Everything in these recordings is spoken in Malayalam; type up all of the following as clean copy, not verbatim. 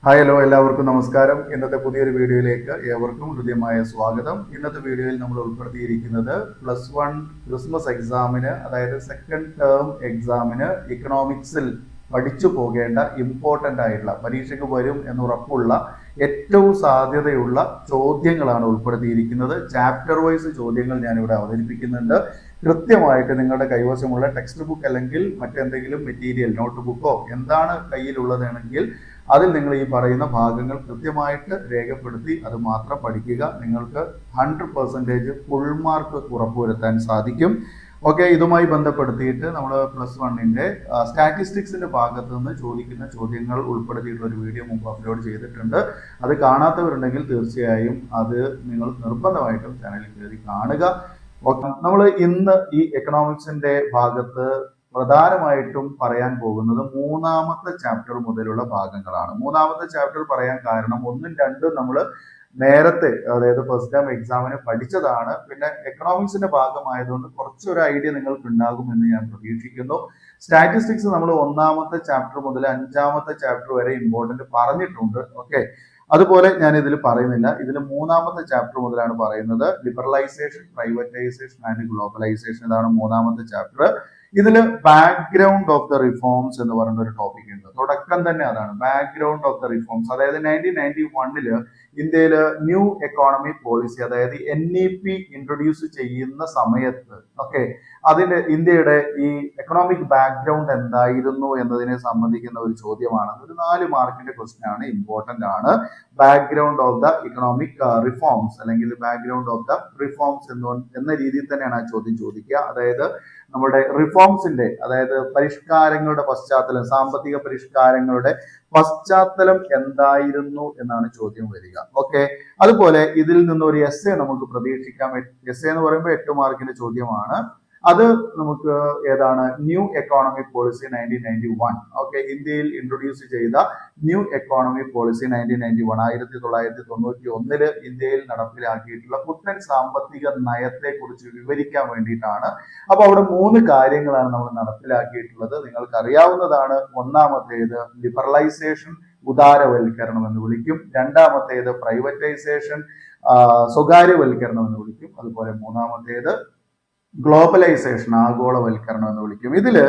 ഹായ് ഹലോ എല്ലാവർക്കും നമസ്കാരം. ഇന്നത്തെ പുതിയൊരു വീഡിയോയിലേക്ക് ഏവർക്കും ഹൃദ്യമായ സ്വാഗതം. ഇന്നത്തെ വീഡിയോയിൽ നമ്മൾ ഉൾപ്പെടുത്തിയിരിക്കുന്നത് +1 ക്രിസ്മസ് എക്സാമിന്, അതായത് സെക്കൻഡ് ടേം എക്സാമിന് ഇക്കണോമിക്സിൽ പഠിച്ചു പോകേണ്ട ഇമ്പോർട്ടൻ്റ് ആയിട്ടുള്ള, പരീക്ഷയ്ക്ക് വരും എന്നുറപ്പുള്ള ഏറ്റവും സാധ്യതയുള്ള ചോദ്യങ്ങളാണ് ഉൾപ്പെടുത്തിയിരിക്കുന്നത്. ചാപ്റ്റർ വൈസ് ചോദ്യങ്ങൾ ഞാനിവിടെ അവതരിപ്പിക്കുന്നുണ്ട്. കൃത്യമായിട്ട് നിങ്ങളുടെ കൈവശമുള്ള ടെക്സ്റ്റ് ബുക്ക് അല്ലെങ്കിൽ മറ്റെന്തെങ്കിലും മെറ്റീരിയൽ, നോട്ട് ബുക്കോ എന്താണ് കയ്യിലുള്ളതാണെങ്കിൽ അതിൽ നിങ്ങൾ ഈ പറയുന്ന ഭാഗങ്ങൾ കൃത്യമായിട്ട് രേഖപ്പെടുത്തി അത് മാത്രം പഠിക്കുക. നിങ്ങൾക്ക് 100% ഫുൾ മാർക്ക് ഉറപ്പുവരുത്താൻ സാധിക്കും. ഓക്കെ, ഇതുമായി ബന്ധപ്പെടുത്തിയിട്ട് നമ്മൾ +1 സ്റ്റാറ്റിസ്റ്റിക്സിന്റെ ഭാഗത്ത് നിന്ന് ചോദിക്കുന്ന ചോദ്യങ്ങൾ ഉൾപ്പെടുത്തിയിട്ടുള്ള ഒരു വീഡിയോ മുമ്പ് അപ്ലോഡ് ചെയ്തിട്ടുണ്ട്. അത് കാണാത്തവരുണ്ടെങ്കിൽ തീർച്ചയായും അത് നിങ്ങൾ നിർബന്ധമായിട്ടും ചാനലിൽ കയറി കാണുക. ഓക്കെ, നമ്മൾ ഇന്ന് ഈ എക്കണോമിക്സിന്റെ ഭാഗത്ത് പ്രധാനമായിട്ടും പറയാൻ പോകുന്നത് മൂന്നാമത്തെ ചാപ്റ്റർ മുതലുള്ള ഭാഗങ്ങളാണ്. മൂന്നാമത്തെ ചാപ്റ്റർ പറയാൻ കാരണം 1ഉം 2ഉം നമ്മൾ നേരത്തെ, അതായത് ഫസ്റ്റ് ടേം എക്സാമിന് പഠിച്ചതാണ്. പിന്നെ എക്കണോമിക്സിന്റെ ഭാഗമായതുകൊണ്ട് കുറച്ചൊരു ഐഡിയ നിങ്ങൾക്ക് ഉണ്ടാകുമെന്ന് ഞാൻ പ്രതീക്ഷിക്കുന്നു. സ്റ്റാറ്റിസ്റ്റിക്സ് നമ്മൾ 1ാമത്തെ ചാപ്റ്റർ മുതൽ 5ാമത്തെ ചാപ്റ്റർ വരെ ഇമ്പോർട്ടന്റ് പറഞ്ഞിട്ടുണ്ട്. ഓക്കെ, അതുപോലെ ഞാൻ ഇതിൽ പറയുന്നില്ല. ഇതിൽ 3ാമത്തെ ചാപ്റ്റർ മുതലാണ് പറയുന്നത്. ലിബറലൈസേഷൻ, പ്രൈവറ്റൈസേഷൻ ആൻഡ് ഗ്ലോബലൈസേഷൻ, ഇതാണ് 3ാമത്തെ ചാപ്റ്റർ. ഇതിൽ ബാക്ക്ഗ്രൗണ്ട് ഓഫ് ദ റിഫോംസ് എന്ന് പറയുന്ന ഒരു ടോപ്പിക് ഉണ്ട്. തുടക്കം തന്നെ അതാണ്, ബാക്ക്ഗ്രൗണ്ട് ഓഫ് ദ റിഫോംസ്. അതായത് 1991 ഇന്ത്യയിൽ ന്യൂ എക്കോണമി പോളിസി, അതായത് NEP ഇൻട്രൊഡ്യൂസ് ചെയ്യുന്ന സമയത്ത് അതിന്റെ ഇന്ത്യയുടെ ഈ എക്കണോമിക് ബാക്ക്ഗ്രൗണ്ട് എന്തായിരുന്നു എന്നതിനെ സംബന്ധിക്കുന്ന ഒരു ചോദ്യമാണ്. ഒരു 4 മാർക്കിന്റെ ക്വസ്റ്റ്യൻ ആണ്, ഇമ്പോർട്ടന്റ് ആണ്. Background of the economic reforms അല്ലെങ്കിൽ ബാക്ക്ഗ്രൗണ്ട് ഓഫ് ദ റിഫോംസ് എന്ന രീതിയിൽ തന്നെയാണ് ആ ചോദ്യം ചോദിക്കുക. അതായത് നമ്മുടെ റിഫോംസിന്റെ, അതായത് പരിഷ്കാരങ്ങളുടെ പശ്ചാത്തലം, സാമ്പത്തിക പരിഷ്കാരങ്ങളുടെ പശ്ചാത്തലം എന്തായിരുന്നു എന്നാണ് ചോദ്യം വരിക. ഓക്കെ, അതുപോലെ ഇതിൽ നിന്ന് ഒരു എസ്സേ നമുക്ക് പ്രതീക്ഷിക്കാം. എസ്സേ എന്ന് പറയുമ്പോൾ 8 മാർക്കിന്റെ ചോദ്യമാണ്. അത് നമുക്ക് ഏതാണ്, ന്യൂ എക്കോണമിക് പോളിസി 1991. ഓക്കെ, ഇന്ത്യയിൽ ഇൻട്രൊഡ്യൂസ് ചെയ്ത ന്യൂ എക്കോണമിക് പോളിസി 1991 ഇന്ത്യയിൽ നടപ്പിലാക്കിയിട്ടുള്ള പുത്തൻ സാമ്പത്തിക നയത്തെ കുറിച്ച് വിവരിക്കാൻ വേണ്ടിയിട്ടാണ്. അപ്പൊ അവിടെ 3 കാര്യങ്ങളാണ് നമ്മൾ നടപ്പിലാക്കിയിട്ടുള്ളത്. നിങ്ങൾക്ക് അറിയാവുന്നതാണ്. 1ാമത്തേത് ലിബറലൈസേഷൻ, ഉദാരവൽക്കരണം എന്ന് വിളിക്കും. 2ാമത്തേത് പ്രൈവറ്റൈസേഷൻ, സ്വകാര്യവൽക്കരണം എന്ന് വിളിക്കും. അതുപോലെ 3ാമത്തേത് ഗ്ലോബലൈസേഷൻ, ആഗോളവൽക്കരണം എന്ന് വിളിക്കും. ഇതില്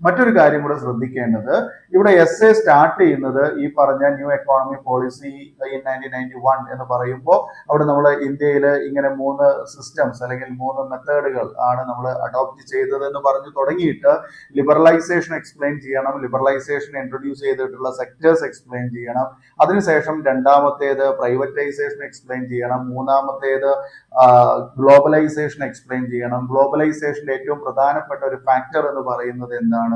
മറ്റൊരു കാര്യം കൂടെ ശ്രദ്ധിക്കേണ്ടത്, ഇവിടെ എസ്സേ സ്റ്റാർട്ട് ചെയ്യുന്നത് ഈ പറഞ്ഞ ന്യൂ എക്കോണമി പോളിസി ഇൻ 1991 എന്ന് പറയുമ്പോൾ അവിടെ നമ്മൾ ഇന്ത്യയിൽ ഇങ്ങനെ 3 സിസ്റ്റംസ് അല്ലെങ്കിൽ 3 മെത്തേഡുകൾ ആണ് നമ്മൾ അഡോപ്റ്റ് ചെയ്തത് എന്ന് പറഞ്ഞു തുടങ്ങിയിട്ട് ലിബറലൈസേഷൻ എക്സ്പ്ലെയിൻ ചെയ്യണം, ലിബറലൈസേഷൻ ഇൻട്രൊഡ്യൂസ് ചെയ്തിട്ടുള്ള സെക്ടേഴ്സ് എക്സ്പ്ലെയിൻ ചെയ്യണം, അതിനുശേഷം 2ാമത്തേത് പ്രൈവറ്റൈസേഷൻ എക്സ്പ്ലെയിൻ ചെയ്യണം, 3ാമത്തേത് ഗ്ലോബലൈസേഷൻ എക്സ്പ്ലെയിൻ ചെയ്യണം. ഗ്ലോബലൈസേഷന്റെ ഏറ്റവും പ്രധാനപ്പെട്ട ഒരു ഫാക്ടർ എന്ന് പറയുന്നത് എന്താണ്,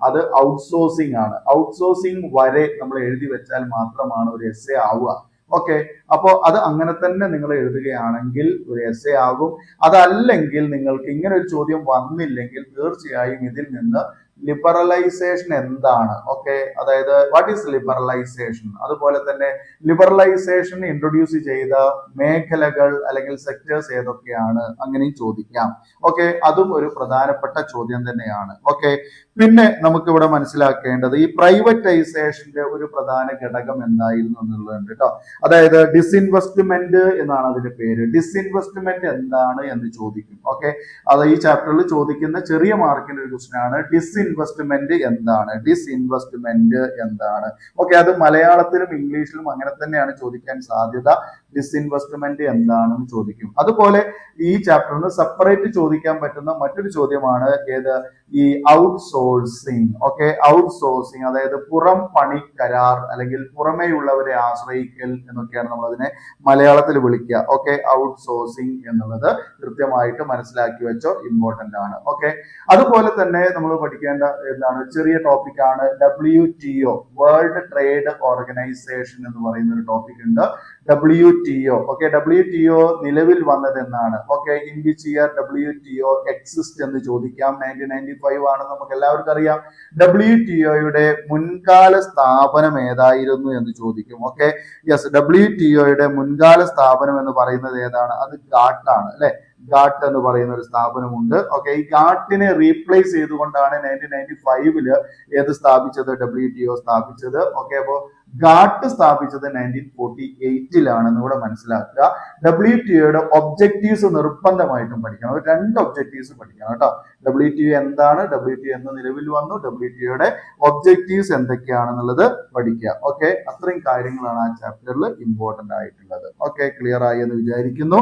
അത് ഔട്ട്സോഴ്സിംഗ് ആണ്. ഔട്ട്സോഴ്സിംഗ് വരെ നമ്മൾ എഴുതി വെച്ചാൽ മാത്രമാണ് ഒരു എസ്സേ ആവുക. ഓക്കെ, അപ്പോൾ അത് അങ്ങനെ തന്നെ നിങ്ങൾ എഴുതുകയാണെങ്കിൽ ഒരു എസ്സേ ആകും. അതല്ലെങ്കിൽ നിങ്ങൾക്ക് ഇങ്ങനെ ഒരു ചോദ്യം വന്നില്ലെങ്കിൽ തീർച്ചയായും ഇതിൽ നിന്ന് ലിബറലൈസേഷൻ എന്താണ്, ഓക്കെ, അതായത് വാട്ട് ഈസ് ലിബറലൈസേഷൻ, അതുപോലെ തന്നെ ലിബറലൈസേഷൻ ഇൻട്രൊഡ്യൂസ് ചെയ്ത മേഖലകൾ അല്ലെങ്കിൽ സെക്ടേഴ്സ് ഏതൊക്കെയാണ്, അങ്ങനെയും ചോദിക്കാം. ഓക്കെ, അതും ഒരു പ്രധാനപ്പെട്ട ചോദ്യം തന്നെയാണ്. ഓക്കെ, പിന്നെ നമുക്ക് ഇവിടെ മനസ്സിലാക്കേണ്ടത് ഈ പ്രൈവറ്റൈസേഷന്റെ ഒരു പ്രധാന ഘടകം എന്തായിരുന്നു എന്നുള്ളതുണ്ട് കേട്ടോ. അതായത് ഡിസ്ഇൻവെസ്റ്റ്മെന്റ് എന്നാണ് അതിന്റെ പേര്. ഡിസ്ഇൻവെസ്റ്റ്മെന്റ് എന്താണ് എന്ന് ചോദിക്കും. ഓക്കെ, അത് ഈ ചാപ്റ്ററിൽ ചോദിക്കുന്ന ചെറിയ മാർക്കിന്റെ ഒരു ക്വസ്റ്റ്യൻ ആണ്. ഡിസ്ഇൻവെസ്റ്റ്മെന്റ് എന്താണ്, ഡിസ്ഇൻവെസ്റ്റ്മെന്റ് എന്താണ്. ഓക്കെ, അത് മലയാളത്തിലും ഇംഗ്ലീഷിലും അങ്ങനെ തന്നെയാണ് ചോദിക്കാൻ സാധ്യത. ഡിസ്ഇൻവെസ്റ്റ്മെന്റ് എന്താണെന്ന് ചോദിക്കും. അതുപോലെ ഈ ചാപ്റ്ററിന് സെപ്പറേറ്റ് ചോദിക്കാൻ പറ്റുന്ന മറ്റൊരു ചോദ്യമാണ് ഏത്, ഈ ഔട്ട്സോഴ്സിങ്. ഓക്കെ, ഔട്ട്സോഴ്സിങ് അതായത് പുറം പണി കരാർ അല്ലെങ്കിൽ പുറമേയുള്ളവരെ ആശ്രയിക്കൽ എന്നൊക്കെയാണ് നമ്മൾ അതിനെ മലയാളത്തിൽ വിളിക്കുക. ഓക്കെ, ഔട്ട്സോഴ്സിങ് എന്നുള്ളത് കൃത്യമായിട്ട് മനസ്സിലാക്കി വെച്ചോ, ഇമ്പോർട്ടന്റ് ആണ്. ഓക്കെ, അതുപോലെ തന്നെ നമ്മൾ പഠിക്കേണ്ട എന്താണ്, ചെറിയ ടോപ്പിക് ആണ് WTO, വേൾഡ് ട്രേഡ് ഓർഗനൈസേഷൻ എന്ന് പറയുന്ന ഒരു ടോപ്പിക് ഉണ്ട്. WTO. ഓക്കെ, WTO നിലവിൽ വന്നത് എന്നാണ്. Okay, in which year WTO exist എന്ന് ചോദിക്കാം. 1995 ആണ്, നമുക്ക് എല്ലാവർക്കും അറിയാം. WTOയുടെ മുൻകാല സ്ഥാപനം ഏതായിരുന്നു എന്ന് ചോദിക്കും. ഓക്കെ, യെസ്, WTOയുടെ മുൻകാല സ്ഥാപനം എന്ന് പറയുന്നത് ഏതാണ്, അത് GATT ആണ് അല്ലെ. ഗാട്ട് എന്ന് പറയുന്ന ഒരു സ്ഥാപനമുണ്ട്. ഓക്കെ, ഈ ഗാട്ടിനെ റീപ്ലേസ് ചെയ്തുകൊണ്ടാണ് 1995 ഏത് സ്ഥാപിച്ചത്? WTO സ്ഥാപിച്ചത്. ഓക്കെ, അപ്പോൾ ഗാട്ട് സ്ഥാപിച്ചത് 1948 കൂടെ മനസ്സിലാക്കുക. WTOയുടെ ഒബ്ജക്റ്റീവ്സ് നിർബന്ധമായിട്ടും പഠിക്കണം. ഒരു 2 ഒബ്ജക്റ്റീവ്സ് പഠിക്കണം കേട്ടോ. WTO എന്താണ്, WTO എന്ന് നിലവിൽ വന്നു, WTOയുടെ ഒബ്ജക്റ്റീവ്സ് എന്തൊക്കെയാണെന്നുള്ളത് പഠിക്കുക. ഓക്കെ, അത്രയും കാര്യങ്ങളാണ് ആ ചാപ്റ്ററിൽ ഇമ്പോർട്ടന്റ് ആയിട്ടുള്ളത്. ഓക്കെ, ക്ലിയർ ആയി എന്ന് വിചാരിക്കുന്നു.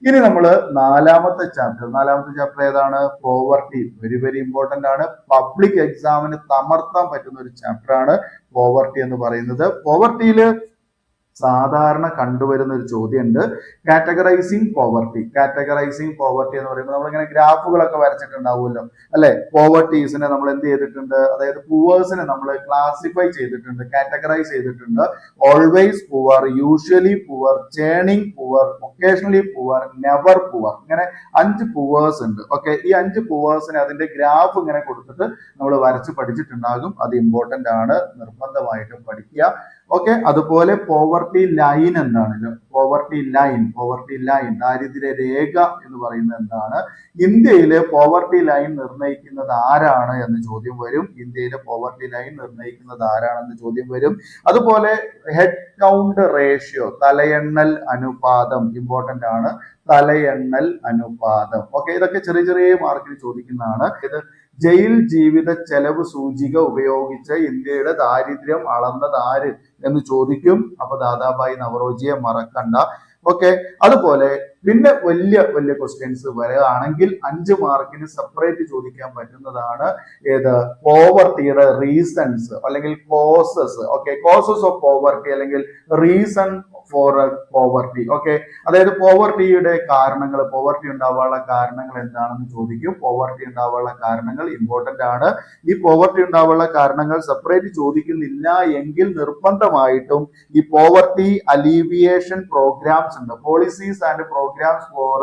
ഇനി നമ്മൾ നാലാമത്തെ ചാപ്റ്റർ ഏതാണ്? പോവർട്ടി. വെരി വെരി ഇമ്പോർട്ടന്റ് ആണ്. പബ്ലിക് എക്സാമിന് തമർത്താൻ പറ്റുന്ന ഒരു ചാപ്റ്റർ ആണ് പോവർട്ടി എന്ന് പറയുന്നത്. പോവർട്ടിയിൽ സാധാരണ കണ്ടുവരുന്ന ഒരു ചോദ്യമുണ്ട്, കാറ്റഗറൈസിങ് പോവർട്ടി എന്ന് പറയുമ്പോൾ നമ്മളിങ്ങനെ ഗ്രാഫുകളൊക്കെ വരച്ചിട്ടുണ്ടാവുമല്ലോ അല്ലെ. പോവർട്ടീസിനെ നമ്മൾ എന്ത് ചെയ്തിട്ടുണ്ട്? അതായത് പുവേഴ്സിനെ നമ്മൾ ക്ലാസിഫൈ ചെയ്തിട്ടുണ്ട്, കാറ്റഗറൈസ് ചെയ്തിട്ടുണ്ട്. Always poor, usually poor, churning poor, occasionally poor, never poor, ഇങ്ങനെ 5 പുവേഴ്സ് ഉണ്ട്. ഓക്കെ, ഈ 5 പുവേഴ്സിനെ അതിന്റെ ഗ്രാഫ് ഇങ്ങനെ കൊടുത്തിട്ട് നമ്മൾ വരച്ച് പഠിച്ചിട്ടുണ്ടാകും. അത് ഇമ്പോർട്ടന്റ് ആണ്, നിർബന്ധമായിട്ടും പഠിക്കുക. ഓക്കെ, അതുപോലെ പോവർട്ടി ലൈൻ എന്താണ്? പോവർട്ടി ലൈൻ ദാരിദ്ര്യ രേഖ എന്ന് പറയുന്നത് എന്താണ്? ഇന്ത്യയിലെ പോവർട്ടി ലൈൻ നിർണ്ണയിക്കുന്നത് ആരാണ് എന്ന് ചോദ്യം വരും. അതുപോലെ ഹെഡ് കൗണ്ട് റേഷ്യോ, തലയെണ്ണൽ അനുപാതം ഇമ്പോർട്ടന്റ് ആണ്. ഓക്കെ, ഇതൊക്കെ ചെറിയ ചെറിയ മാർക്കിൽ ചോദിക്കുന്നതാണ്. ഇത് ജയിൽ ജീവിത ചെലവ് സൂചിക ഉപയോഗിച്ച് ഇന്ത്യയുടെ ദാരിദ്ര്യം അളന്നത് ആര് എന്ന് ചോദിക്കും. അപ്പൊ ദാദാഭായ് നവറോജിയെ മറക്കണ്ട. ഓക്കെ, അതുപോലെ പിന്നെ വലിയ വലിയ ക്വസ്റ്റ്യൻസ് വരികയാണെങ്കിൽ 5 മാർക്കിന് സെപ്പറേറ്റ് ചോദിക്കാൻ പറ്റുന്നതാണ് ഏത്? പോവർട്ടിയുടെ റീസൺസ് അല്ലെങ്കിൽ causes. Okay, causes of poverty അല്ലെങ്കിൽ റീസൺ ഫോർ പോവർട്ടി. ഓക്കെ, അതായത് പോവർട്ടിയുടെ കാരണങ്ങൾ, പോവർട്ടി ഉണ്ടാവാനുള്ള കാരണങ്ങൾ എന്താണെന്ന് ചോദിക്കും. പോവർട്ടി ഉണ്ടാവാനുള്ള കാരണങ്ങൾ ഇമ്പോർട്ടന്റ് ആണ്. ഈ പോവർട്ടി ഉണ്ടാവാനുള്ള കാരണങ്ങൾ സെപ്പറേറ്റ് ചോദിക്കുന്നില്ല എങ്കിൽ നിർബന്ധമായിട്ടും ഈ പോവർട്ടി അലീവിയേഷൻ പ്രോഗ്രാംസ് ഉണ്ട്, policies and programmes for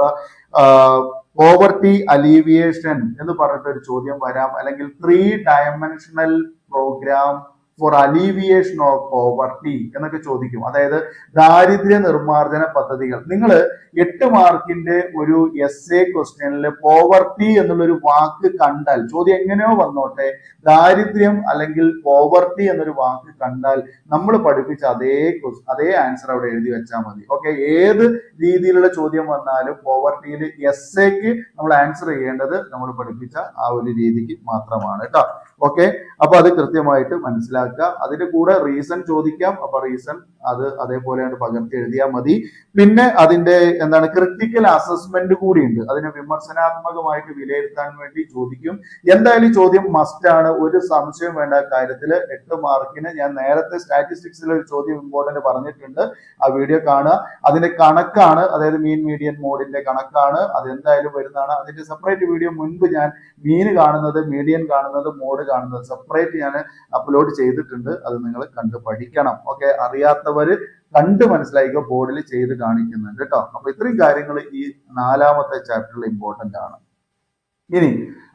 poverty alleviation എന്ന് പറഞ്ഞിട്ട് ഒരു ചോദ്യം വരാം. അല്ലെങ്കിൽ 3 dimensional programme for alleviation of poverty എന്നൊക്കെ ചോദിക്കും. അതായത് ദാരിദ്ര്യ നിർമ്മാർജ്ജന പദ്ധതികൾ. നിങ്ങൾ 8 മാർക്കിന്റെ ഒരു എസ്എ ക്വസ്റ്റ്യനിൽ പോവർട്ടി എന്നുള്ളൊരു വാക്ക് കണ്ടാൽ, ചോദ്യം എങ്ങനെയോ വന്നോട്ടെ, ദാരിദ്ര്യം അല്ലെങ്കിൽ പോവർട്ടി എന്നൊരു വാക്ക് കണ്ടാൽ നമ്മൾ പഠിപ്പിച്ച അതേ ആൻസർ അവിടെ എഴുതി വെച്ചാൽ മതി. ഓക്കെ, ഏത് രീതിയിലുള്ള ചോദ്യം വന്നാലും പോവർട്ടിയിൽ എസ്എക്ക് നമ്മൾ ആൻസർ ചെയ്യേണ്ടത് നമ്മൾ പഠിപ്പിച്ച ആ ഒരു രീതിക്ക് മാത്രമാണ് കേട്ടോ. ഓക്കെ, അപ്പൊ അത് കൃത്യമായിട്ട് മനസ്സിലാക്കുക. അതിന്റെ കൂടെ റീസൺ ചോദിക്കാം. അപ്പൊ റീസൺ അത് അതേപോലെയാണ് പകർത്തി എഴുതിയാൽ മതി. പിന്നെ അതിന്റെ എന്താണ് ക്രിട്ടിക്കൽ അസസ്മെന്റ് കൂടി ഉണ്ട്. അതിനെ വിമർശനാത്മകമായിട്ട് വിലയിരുത്താൻ വേണ്ടി ചോദിക്കും. എന്തായാലും ചോദ്യം മസ്റ്റ് ആണ്, ഒരു സംശയം വേണ്ട കാര്യത്തിൽ. 8 മാർക്കിന് ഞാൻ നേരത്തെ സ്റ്റാറ്റിസ്റ്റിക്സിൽ ഒരു ചോദ്യം ഇമ്പോർട്ടന്റ് പറഞ്ഞിട്ടുണ്ട്, ആ വീഡിയോ കാണുക. അതിന്റെ കണക്കാണ്, അതായത് മീൻ മീഡിയൻ മോഡിന്റെ കണക്കാണ്. അത് എന്തായാലും വരുന്നതാണ്. അതിന്റെ സെപ്പറേറ്റ് വീഡിയോ മുൻപ് ഞാൻ മീൻ കാണുന്നത്, മീഡിയൻ കാണുന്നത്, മോഡ് കാണുന്നത് സെപ്പറേറ്റ് ഞാൻ അപ്ലോഡ് ചെയ്തിട്ടുണ്ട്. അത് നിങ്ങൾ കണ്ട് പഠിക്കണം. ഓക്കെ, അറിയാത്തവര് കണ്ട് മനസ്സിലാക്കുക, ബോർഡിൽ ചെയ്ത് കാണിക്കുന്നുണ്ട് കേട്ടോ. അപ്പൊ ഇത്രയും കാര്യങ്ങൾ ഈ 4ാമത്തെ ചാപ്റ്ററിൽ ഇമ്പോർട്ടന്റ് ആണ്. ഇനി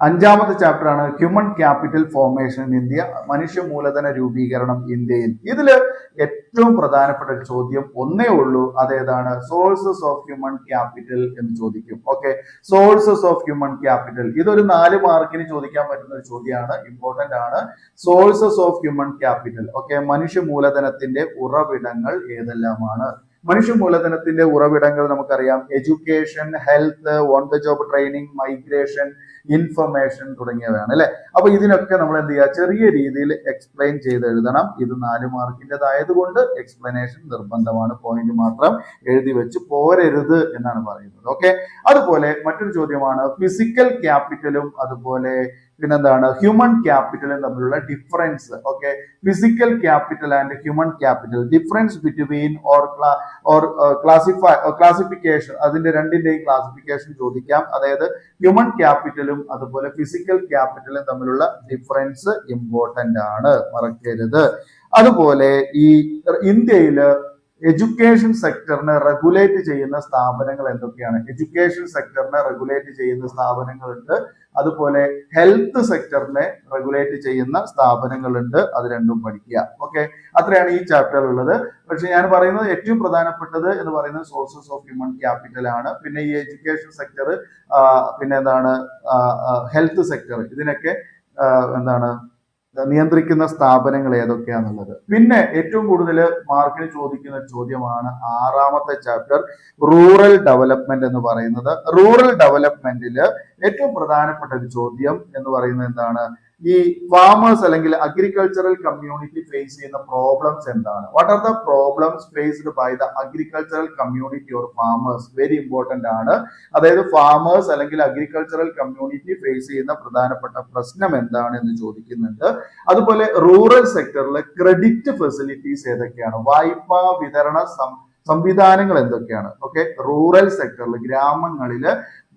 5ാമത്തെ ചാപ്റ്റർ ആണ് human capital formation in India, മനുഷ്യ മൂലധന രൂപീകരണം ഇന്ത്യയിൽ. ഇതില് ഏറ്റവും പ്രധാനപ്പെട്ട ഒരു ചോദ്യം ഒന്നേ ഉള്ളൂ, അതേതാണ്? സോഴ്സസ് ഓഫ് ഹ്യൂമൻ ക്യാപിറ്റൽ എന്ന് ചോദിക്കും. Okay, sources of human capital ഇതൊരു 4 മാർക്കിന് ചോദിക്കാൻ പറ്റുന്ന ഒരു ചോദ്യമാണ്, ഇമ്പോർട്ടന്റ് ആണ്. Sources of human capital. Okay, മനുഷ്യ മൂലധനത്തിന്റെ ഉറവിടങ്ങൾ ഏതെല്ലാമാണ്? മനുഷ്യ മൂലധനത്തിന്റെ ഉറവിടങ്ങൾ നമുക്കറിയാം. Education, health, on the job training, migration, information തുടങ്ങിയവയാണ് അല്ലെ. അപ്പൊ ഇതിനൊക്കെ നമ്മൾ എന്ത് ചെയ്യുക? ചെറിയ രീതിയിൽ എക്സ്പ്ലെയിൻ ചെയ്ത് എഴുതണം. ഇത് 4 മാർക്കിൻ്റെതായതുകൊണ്ട് എക്സ്പ്ലനേഷൻ നിർബന്ധമാണ്. പോയിന്റ് മാത്രം എഴുതി വെച്ച് പോരരുത് എന്നാണ് പറയുന്നത്. ഓക്കെ, അതുപോലെ മറ്റൊരു ചോദ്യമാണ് ഫിസിക്കൽ ക്യാപിറ്റലും അതുപോലെ പിന്നെന്താണ് ഹ്യൂമൻ ക്യാപിറ്റലും തമ്മിലുള്ള difference. Okay, physical capital and human capital, difference between classification, അതിന്റെ രണ്ടിന്റെയും ക്ലാസിഫിക്കേഷൻ ചോദിക്കാം. അതായത് ഹ്യൂമൻ ക്യാപിറ്റലും അതുപോലെ ഫിസിക്കൽ ക്യാപിറ്റലും തമ്മിലുള്ള ഡിഫറൻസ് ഇമ്പോർട്ടന്റ് ആണ്, മറക്കരുത്. അതുപോലെ ഈ ഇന്ത്യയില് എഡ്യൂക്കേഷൻ സെക്ടറിനെ റെഗുലേറ്റ് ചെയ്യുന്ന സ്ഥാപനങ്ങൾ എന്തൊക്കെയാണ്? എഡ്യൂക്കേഷൻ സെക്ടറിനെ റെഗുലേറ്റ് ചെയ്യുന്ന സ്ഥാപനങ്ങളുണ്ട്, അതുപോലെ ഹെൽത്ത് സെക്ടറിനെ റെഗുലേറ്റ് ചെയ്യുന്ന സ്ഥാപനങ്ങളുണ്ട്. അത് രണ്ടും പഠിക്കുക. ഓക്കെ, അത്രയാണ് ഈ ചാപ്റ്ററിൽ ഉള്ളത്. പക്ഷെ ഞാൻ പറയുന്നത് ഏറ്റവും പ്രധാനപ്പെട്ടത് എന്ന് പറയുന്നത് സോഴ്സസ് ഓഫ് ഹ്യൂമൻ ക്യാപിറ്റൽ ആണ്. പിന്നെ ഈ എഡ്യൂക്കേഷൻ സെക്ടർ, പിന്നെ എന്താണ് ഹെൽത്ത് സെക്ടർ, ഇതിനൊക്കെ എന്താണ് നിയന്ത്രിക്കുന്ന സ്ഥാപനങ്ങൾ ഏതൊക്കെയാന്നുള്ളത്. പിന്നെ ഏറ്റവും കൂടുതൽ മാർക്കിന് ചോദിക്കുന്ന ചോദ്യമാണ് 6ാമത്തെ ചാപ്റ്റർ, റൂറൽ ഡെവലപ്മെന്റ് എന്ന് പറയുന്നത്. റൂറൽ ഡെവലപ്മെന്റിൽ ഏറ്റവും പ്രധാനപ്പെട്ട ഒരു ചോദ്യം എന്ന് പറയുന്നത് എന്താണ്? ഈ ഫാമേഴ്സ് അല്ലെങ്കിൽ അഗ്രികൾച്ചറൽ കമ്മ്യൂണിറ്റി ഫേസ് ചെയ്യുന്ന പ്രോബ്ലംസ് എന്താണ്? What are the problems faced by the agricultural community or farmers? Very important ആണ്. അതായത് ഫാമേഴ്സ് അല്ലെങ്കിൽ അഗ്രികൾച്ചറൽ കമ്മ്യൂണിറ്റി ഫേസ് ചെയ്യുന്ന പ്രധാനപ്പെട്ട പ്രശ്നം എന്താണ് എന്ന് ചോദിക്കുന്നുണ്ട്. അതുപോലെ റൂറൽ സെക്ടറിൽ ക്രെഡിറ്റ് ഫെസിലിറ്റീസ് ഏതൊക്കെയാണ്? വായ്പാ വിതരണ സംവിധാനങ്ങൾ എന്തൊക്കെയാണ്? ഓക്കെ, റൂറൽ സെക്ടറിൽ ഗ്രാമങ്ങളിൽ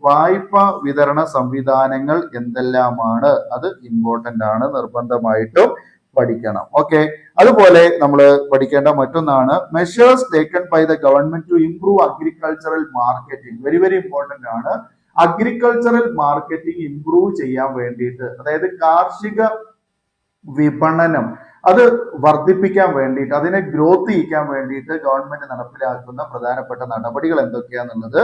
വായ്പ വിതരണ സംവിധാനങ്ങൾ എന്തെല്ലാമാണ്? അത് ഇമ്പോർട്ടന്റ് ആണ്, നിർബന്ധമായിട്ടും പഠിക്കണം. ഓക്കെ, അതുപോലെ നമ്മൾ പഠിക്കേണ്ട മറ്റൊന്നാണ് measures taken by the government to improve agricultural marketing. Very very important ആണ്. അഗ്രികൾച്ചറൽ മാർക്കറ്റിംഗ് ഇംപ്രൂവ് ചെയ്യാൻ വേണ്ടിയിട്ട്, അതായത് കാർഷിക വിപണനം അത് വർദ്ധിപ്പിക്കാൻ വേണ്ടിയിട്ട്, അതിനെ ഗ്രോത്ത് ചെയ്യിക്കാൻ വേണ്ടിയിട്ട് ഗവൺമെന്റ് നടപ്പിലാക്കുന്ന പ്രധാനപ്പെട്ട നടപടികൾ എന്തൊക്കെയാന്നുള്ളത്.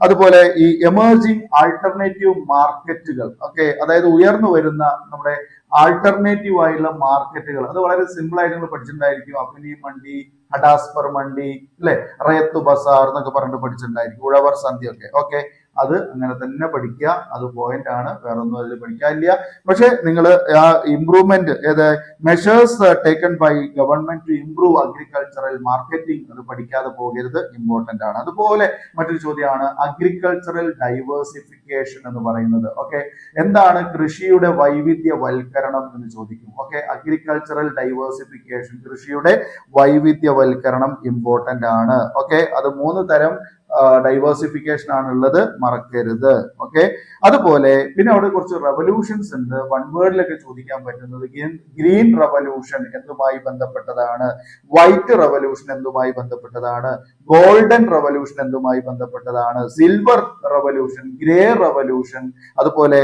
അതുപോലെ ഈ എമർജിങ് ആൾട്ടർനേറ്റീവ് മാർക്കറ്റുകൾ, ഓക്കെ, അതായത് ഉയർന്നു വരുന്ന നമ്മുടെ ആൾട്ടർനേറ്റീവ് ആയിട്ടുള്ള മാർക്കറ്റുകൾ, അത് വളരെ സിമ്പിൾ ആയിട്ട് നിങ്ങൾ പഠിച്ചിട്ടുണ്ടായിരിക്കും. അപ്നി മണ്ടി, ഹഡാസ്പർ മണ്ടി, അല്ലെ, റയത്ത് ബസാർ എന്നൊക്കെ പറഞ്ഞിട്ട് പഠിച്ചിട്ടുണ്ടായിരിക്കും, ഉഴവർ സന്ധ്യ ഒക്കെ. ഓക്കെ, അത് അങ്ങനെ തന്നെ പഠിക്കുക. അത് പോയിന്റ് ആണ്, വേറെ ഒന്നും അതിൽ പഠിക്കാനില്ല. പക്ഷെ നിങ്ങൾ ആ ഇംപ്രൂവ്മെന്റ്, ഏത് measures taken by government to improve agricultural marketing, അത് പഠിക്കാതെ പോകരുത്, ഇമ്പോർട്ടന്റ് ആണ്. അതുപോലെ മറ്റൊരു ചോദ്യമാണ് അഗ്രികൾച്ചറൽ ഡൈവേഴ്സിഫിക്കേഷൻ എന്ന് പറയുന്നത്. ഓക്കെ, എന്താണ് കൃഷിയുടെ വൈവിധ്യവൽക്കരണം എന്ന് ചോദിക്കും. ഓക്കെ, അഗ്രികൾച്ചറൽ ഡൈവേഴ്സിഫിക്കേഷൻ, കൃഷിയുടെ വൈവിധ്യവൽക്കരണം ഇമ്പോർട്ടന്റ് ആണ്. ഓക്കെ, അത് 3 തരം ഡൈവേഴ്സിഫിക്കേഷൻ ആണുള്ളത്, മറക്കരുത്. ഓക്കെ, അതുപോലെ പിന്നെ അവിടെ കുറച്ച് റെവല്യൂഷൻസ് ഉണ്ട്. വൺ വേർഡിലൊക്കെ ചോദിക്കാൻ പറ്റുന്നത് ഗ്രീൻ റെവല്യൂഷൻ എന്തുമായി ബന്ധപ്പെട്ടതാണ്, വൈറ്റ് റെവല്യൂഷൻ എന്തുമായി ബന്ധപ്പെട്ടതാണ്, ഗോൾഡൻ റെവല്യൂഷൻ എന്തുമായി ബന്ധപ്പെട്ടതാണ്, സിൽവർ റെവല്യൂഷൻ, ഗ്രേ റെവല്യൂഷൻ, അതുപോലെ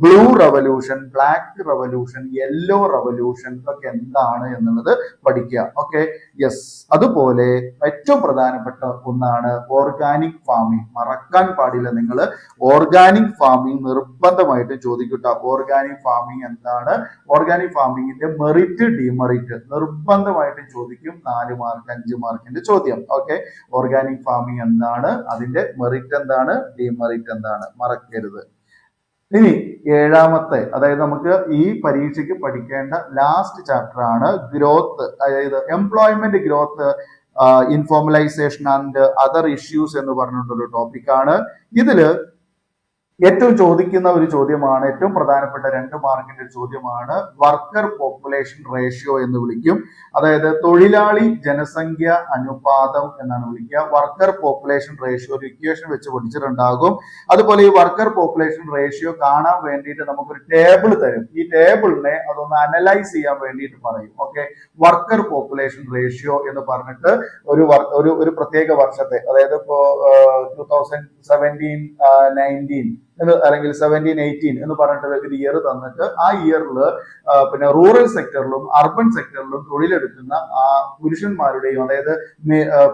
blue revolution, black revolution, yellow revolution, ഇതൊക്കെ എന്താണ് എന്നുള്ളത് പഠിക്കുക. Okay, yes. അതുപോലെ ഏറ്റവും പ്രധാനപ്പെട്ട ഒന്നാണ് ഓർഗാനിക് ഫാമിംഗ്. മറക്കാൻ പാടില്ല നിങ്ങൾ, ഓർഗാനിക് ഫാമിംഗ് നിർബന്ധമായിട്ട് ചോദിക്കട്ടെ. ഓർഗാനിക് ഫാമിംഗ് എന്താണ്? ഓർഗാനിക് ഫാമിംഗിന്റെ മെറിറ്റ് ഡിമെറിറ്റ് നിർബന്ധമായിട്ട് ചോദിക്കും. 4 മാർക്ക് 5 മാർക്കിന്റെ ചോദ്യം. ഓക്കെ, ഓർഗാനിക് ഫാമിംഗ് എന്താണ്, അതിന്റെ മെറിറ്റ് എന്താണ്, ഡിമെറിറ്റ് എന്താണ്, മറക്കരുത്. ഇനി 7ാമത്തെ, അതായത് നമുക്ക് ഈ പരീക്ഷയ്ക്ക് പഠിക്കേണ്ട ലാസ്റ്റ് ചാപ്റ്റർ ആണ് ഗ്രോത്ത്, അതായത് employment growth, informalisation and other issues എന്ന് പറഞ്ഞിട്ടൊരു ടോപ്പിക്കാണ്. ഇതില് ഏറ്റവും ചോദിക്കുന്ന ഒരു ചോദ്യമാണ്, ഏറ്റവും പ്രധാനപ്പെട്ട 2 മാർക്കിന്റെ ചോദ്യമാണ് വർക്കർ പോപ്പുലേഷൻ റേഷ്യോ എന്ന് വിളിക്കും. അതായത് തൊഴിലാളി ജനസംഖ്യ അനുപാതം എന്നാണ് വിളിക്കുക. വർക്കർ പോപ്പുലേഷൻ റേഷ്യോ ഒരു ഇക്വേഷൻ വെച്ച് പഠിച്ചിട്ടുണ്ടാകും. അതുപോലെ ഈ വർക്കർ പോപ്പുലേഷൻ റേഷ്യോ കാണാൻ വേണ്ടിയിട്ട് നമുക്കൊരു ടേബിൾ തരും. ഈ ടേബിളിനെ അതൊന്ന് അനലൈസ് ചെയ്യാൻ വേണ്ടിയിട്ട് പറയും. ഓക്കെ, വർക്കർ പോപ്പുലേഷൻ റേഷ്യോ എന്ന് പറഞ്ഞിട്ട് ഒരു പ്രത്യേക വർഷത്തെ, അതായത് ഇപ്പോ 2017-19 അല്ലെങ്കിൽ 17-18 എന്ന് പറഞ്ഞിട്ട് ഒരു ഇയർ തന്നിട്ട് ആ ഇയറിൽ പിന്നെ റൂറൽ സെക്ടറിലും അർബൻ സെക്ടറിലും തൊഴിലെടുക്കുന്ന ആ പുരുഷന്മാരുടെയും, അതായത്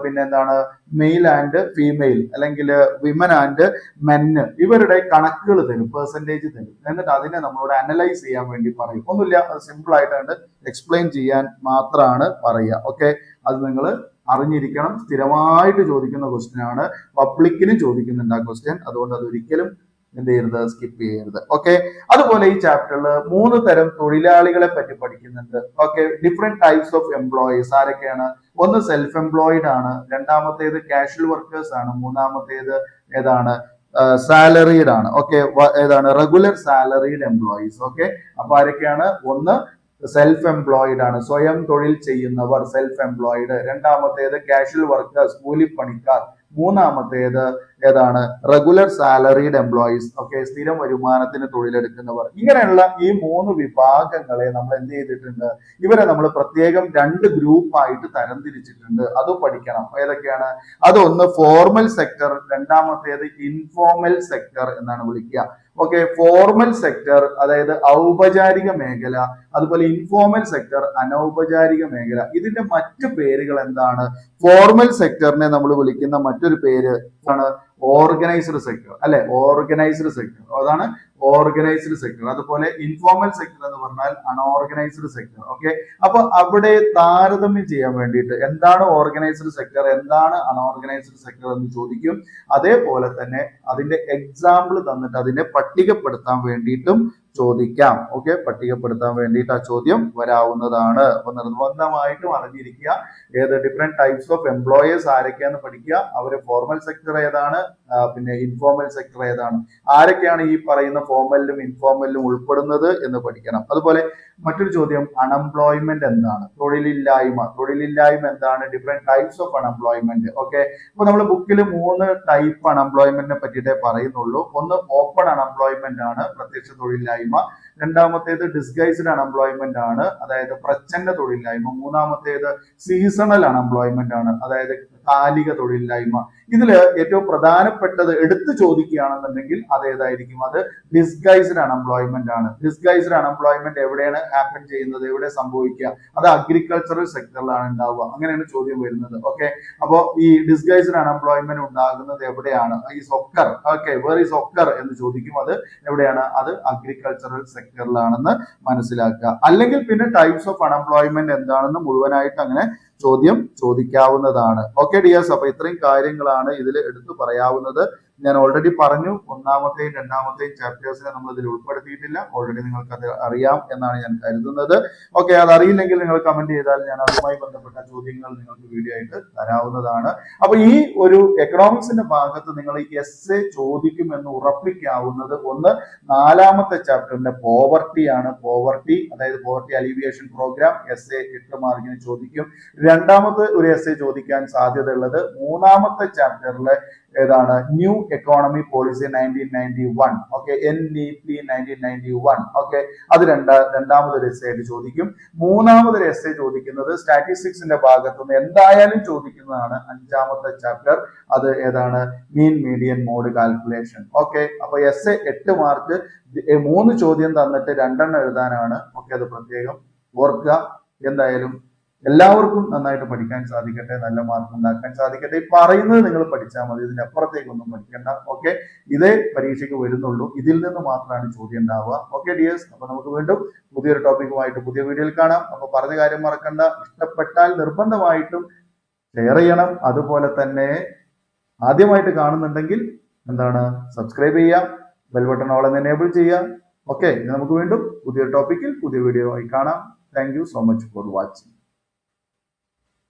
പിന്നെ എന്താണ് മെയിൽ ആൻഡ് ഫീമെയിൽ അല്ലെങ്കിൽ വിമൻ ആൻഡ് മെന്ന്, ഇവരുടെ കണക്കുകൾ തരും, പെർസെന്റേജ് തരും. എന്നിട്ട് അതിനെ നമ്മളോട് അനലൈസ് ചെയ്യാൻ വേണ്ടി പറയും. ഒന്നുമില്ല, അത് സിമ്പിൾ ആയിട്ടാണ് എക്സ്പ്ലെയിൻ ചെയ്യാൻ മാത്രമാണ് പറയുക. ഓക്കെ, അത് നിങ്ങൾ അറിഞ്ഞിരിക്കണം. സ്ഥിരമായിട്ട് ചോദിക്കുന്ന ക്വസ്റ്റ്യൻ ആണ്, പബ്ലിക്കിന് ചോദിക്കുന്നുണ്ട് ആ ക്വസ്റ്റ്യൻ. അതുകൊണ്ട് അത് ഒരിക്കലും എന്ത് ചെയ്യരുത്, സ്കിപ്പ് ചെയ്യരുത്. ഓക്കെ, അതുപോലെ ഈ ചാപ്റ്ററിൽ 3 തരം തൊഴിലാളികളെ പറ്റി പഠിക്കുന്നുണ്ട്. Okay, different types of employees ആരൊക്കെയാണ്? ഒന്ന് സെൽഫ് എംപ്ലോയിഡ് ആണ്, രണ്ടാമത്തേത് കാഷ്വൽ വർക്കേഴ്സ് ആണ്, മൂന്നാമത്തേത് ഏതാണ്, സാലറീഡ് ആണ്. ഓക്കെ, ഏതാണ്, റെഗുലർ സാലറീഡ് എംപ്ലോയീസ്. ഓക്കെ, അപ്പൊ ആരൊക്കെയാണ്? ഒന്ന് സെൽഫ് എംപ്ലോയിഡ് ആണ്, സ്വയം തൊഴിൽ ചെയ്യുന്നവർ, സെൽഫ് എംപ്ലോയിഡ്. രണ്ടാമത്തേത് കാഷ്വൽ വർക്കേഴ്സ്, കൂലിപ്പണിക്കാർ. മൂന്നാമത്തേത് ഏതാണ്? Regular salaried employees. ഓക്കെ, സ്ഥിരം വരുമാനത്തിന് തൊഴിലെടുക്കുന്നവർ. ഇങ്ങനെയുള്ള ഈ 3 വിഭാഗങ്ങളെ നമ്മൾ എന്ത് ചെയ്തിട്ടുണ്ട്? ഇവരെ നമ്മൾ പ്രത്യേകം 2 ഗ്രൂപ്പായിട്ട് തരംതിരിച്ചിട്ടുണ്ട്. അത് പഠിക്കണം. ഏതൊക്കെയാണ്? അതൊന്ന് ഫോർമൽ സെക്ടർ, രണ്ടാമത്തേത് ഇൻഫോർമൽ സെക്ടർ എന്നാണ് വിളിക്കുക. ഓക്കെ, ഫോർമൽ സെക്ടർ അതായത് ഔപചാരിക മേഖല, അതുപോലെ ഇൻഫോർമൽ സെക്ടർ അനൗപചാരിക മേഖല. ഇതിന്റെ മറ്റു പേരുകൾ എന്താണ്? ഫോർമൽ സെക്ടറിനെ നമ്മൾ വിളിക്കുന്ന മറ്റൊരു പേര് ആണ് ഓർഗനൈസ്ഡ് സെക്ടർ, അല്ലെ? ഓർഗനൈസ്ഡ് സെക്ടർ, അതാണ് ഓർഗനൈസ്ഡ് സെക്ടർ. അതുപോലെ ഇൻഫോർമൽ സെക്ടർ എന്ന് പറഞ്ഞാൽ അൺഓർഗനൈസ്ഡ് സെക്ടർ. ഓക്കെ, അപ്പൊ അവിടെ താരതമ്യം ചെയ്യാൻ വേണ്ടിയിട്ട് എന്താണ് ഓർഗനൈസ്ഡ് സെക്ടർ, എന്താണ് അൺഓർഗനൈസ്ഡ് സെക്ടർ എന്ന് ചോദിക്കും. അതേപോലെ തന്നെ അതിന്റെ എക്സാമ്പിൾ തന്നിട്ട് അതിനെ പട്ടികപ്പെടുത്താൻ വേണ്ടിയിട്ടും ചോദിക്കാം. ഓക്കെ, പട്ടികപ്പെടുത്താൻ വേണ്ടിയിട്ട് ആ ചോദ്യം വരാവുന്നതാണ്. അപ്പൊ നിർബന്ധമായിട്ടും അറിഞ്ഞിരിക്കുക. ഏത് ഡിഫറെന്റ് ടൈപ്സ് ഓഫ് എംപ്ലോയേഴ്സ് ആരൊക്കെയാന്ന് പഠിക്കുക. അവര് ഫോർമൽ സെക്ടർ ഏതാണ്, പിന്നെ ഇൻഫോർമൽ സെക്ടർ ഏതാണ്, ആരൊക്കെയാണ് ഈ പറയുന്ന ഫോർമലിലും ഇൻഫോർമലിലും ഉൾപ്പെടുന്നത് എന്ന് പഠിക്കണം. അതുപോലെ മറ്റൊരു ചോദ്യം, അൺഎംപ്ലോയ്മെന്റ് എന്താണ്? തൊഴിലില്ലായ്മ. തൊഴിലില്ലായ്മ എന്താണ്? Different types of unemployment. Okay, അപ്പൊ നമ്മൾ ബുക്കിൽ 3 ടൈപ്പ് അൺഎംപ്ലോയ്മെന്റിനെ പറ്റിയിട്ടേ പറയുന്നുള്ളൂ. ഒന്ന് ഓപ്പൺ അൺഎംപ്ലോയ്മെന്റ് ആണ്, പ്രത്യക്ഷ തൊഴിലില്ലായ്മ. രണ്ടാമത്തേത് ഡിസ്ഗൈസ്ഡ് അൺഎംപ്ലോയ്മെന്റ് ആണ്, അതായത് പ്രച്ഛന്ന തൊഴിലില്ലായ്മ. മൂന്നാമത്തേത് സീസണൽ അൺഎംപ്ലോയ്മെന്റ് ആണ്, അതായത് കാലിക തൊഴിലില്ലായ്മ. ഇതില് ഏറ്റവും പ്രധാനപ്പെട്ടത് എടുത്തു ചോദിക്കുകയാണെന്നുണ്ടെങ്കിൽ അതേതായിരിക്കും? അത് ഡിസ്ഗൈസ്ഡ് അൺഎംപ്ലോയ്മെന്റ് ആണ്. ഡിസ്ഗൈസ്ഡ് അൺഎംപ്ലോയ്മെന്റ് എവിടെയാണ് ഹാപ്പൻ ചെയ്യുന്നത്, എവിടെ സംഭവിക്കുക? അത് അഗ്രികൾച്ചറൽ സെക്ടറിലാണ് ഉണ്ടാവുക. അങ്ങനെയാണ് ചോദ്യം വരുന്നത്. ഓക്കെ, അപ്പോ ഈ ഡിസ്ഗൈസ്ഡ് അൺഎംപ്ലോയ്മെന്റ് ഉണ്ടാകുന്നത് എവിടെയാണ്? ഈ സൊക്കർ. ഓക്കെ, വേർ ഈസ് സൊക്കർ എന്ന് ചോദിക്കും. അത് എവിടെയാണ്? അത് അഗ്രികൾച്ചറൽ സെക്ടറിലാണെന്ന് മനസ്സിലാക്കുക. അല്ലെങ്കിൽ പിന്നെ ടൈപ്സ് ഓഫ് അൺഎംപ്ലോയ്മെന്റ് എന്താണെന്ന് മുഴുവനായിട്ട് അങ്ങനെ ചോദ്യം ചോദിക്കാവുന്നതാണ്. ഓക്കെ ഡിയേഴ്സ്, അപ്പൊ ഇത്രയും കാര്യങ്ങളാണ് ഇതിൽ എടുത്തു പറയാവുന്നത്. ഞാൻ ഓൾറെഡി പറഞ്ഞു, ഒന്നാമത്തെയും രണ്ടാമത്തെയും ചാപ്റ്റേഴ്സിനെ നമ്മൾ ഇതിൽ ഉൾപ്പെടുത്തിയിട്ടില്ല. ഓൾറെഡി നിങ്ങൾക്ക് അത് അറിയാം എന്നാണ് ഞാൻ കരുതുന്നത്. ഓക്കെ, അത് അറിയില്ലെങ്കിൽ നിങ്ങൾ കമന്റ് ചെയ്താൽ ഞാൻ അതുമായി ബന്ധപ്പെട്ട ചോദ്യങ്ങൾ നിങ്ങൾക്ക് വീഡിയോ ആയിട്ട് തരാവുന്നതാണ്. അപ്പൊ ഈ ഒരു എക്കണോമിക്സിന്റെ ഭാഗത്ത് നിങ്ങൾ എസ്സേ ചോദിക്കുമെന്ന് ഉറപ്പിക്കാവുന്നത് ഒന്ന് 4ാമത്തെ ചാപ്റ്ററിന്റെ പോവർട്ടി ആണ്. പോവർട്ടി, അതായത് പോവർട്ടി അലിവിയേഷൻ പ്രോഗ്രാം എസ്സേ 8 മാർക്കിന് ചോദിക്കും. രണ്ടാമത്തെ ഒരു എസ്സേ ചോദിക്കാൻ സാധ്യതയുള്ളത് 3ാമത്തെ ചാപ്റ്ററിലെ ഏതാണ്? New economy policy 1991. Okay, NEP 1991. Okay, അത് രണ്ടാമതൊരു എസ്സേ ആയിട്ട് ചോദിക്കും. മൂന്നാമതൊരു എസ്സേ ചോദിക്കുന്നത് സ്റ്റാറ്റിസ്റ്റിക്സിന്റെ ഭാഗത്തുനിന്ന് എന്തായാലും ചോദിക്കുന്നതാണ് 5ാമത്തെ ചാപ്റ്റർ. അത് ഏതാണ്? Mean median mode calculation. Okay, അപ്പൊ എസ്സേ 8 മാർക്ക്, 3 ചോദ്യം തന്നിട്ട് 2 എഴുതാനാണ്. ഓക്കെ, അത് പ്രത്യേകം ഓർക്കുക. എന്തായാലും എല്ലാവർക്കും നന്നായിട്ട് പഠിക്കാൻ സാധിക്കട്ടെ, നല്ല മാർക്ക് ഉണ്ടാക്കാൻ സാധിക്കട്ടെ. ഈ പറയുന്നത് നിങ്ങൾ പഠിച്ചാൽ മതി, ഇതിന്റെ അപ്പുറത്തേക്കൊന്നും പഠിക്കണ്ട. ഓക്കെ, ഇതേ പരീക്ഷയ്ക്ക് വരുന്നുള്ളൂ, ഇതിൽ നിന്ന് മാത്രമാണ് ചോദ്യം ഉണ്ടാവുക. ഓക്കെ ഡിയേഴ്സ്, അപ്പൊ നമുക്ക് വീണ്ടും പുതിയൊരു ടോപ്പിക്കുമായിട്ട് പുതിയ വീഡിയോയിൽ കാണാം. അപ്പൊ പറഞ്ഞ കാര്യം മറക്കണ്ട, ഇഷ്ടപ്പെട്ടാൽ നിർബന്ധമായിട്ടും ഷെയർ ചെയ്യണം. അതുപോലെ തന്നെ ആദ്യമായിട്ട് കാണുന്നുണ്ടെങ്കിൽ എന്താണ്? സബ്സ്ക്രൈബ് ചെയ്യുക, ബെൽ ബട്ടൺ ഓൾ എന്ന് എനേബിൾ ചെയ്യുക. ഓക്കെ, നമുക്ക് വീണ്ടും പുതിയൊരു ടോപ്പിക്കിൽ പുതിയ വീഡിയോ ആയി കാണാം. Thank you so much for watching.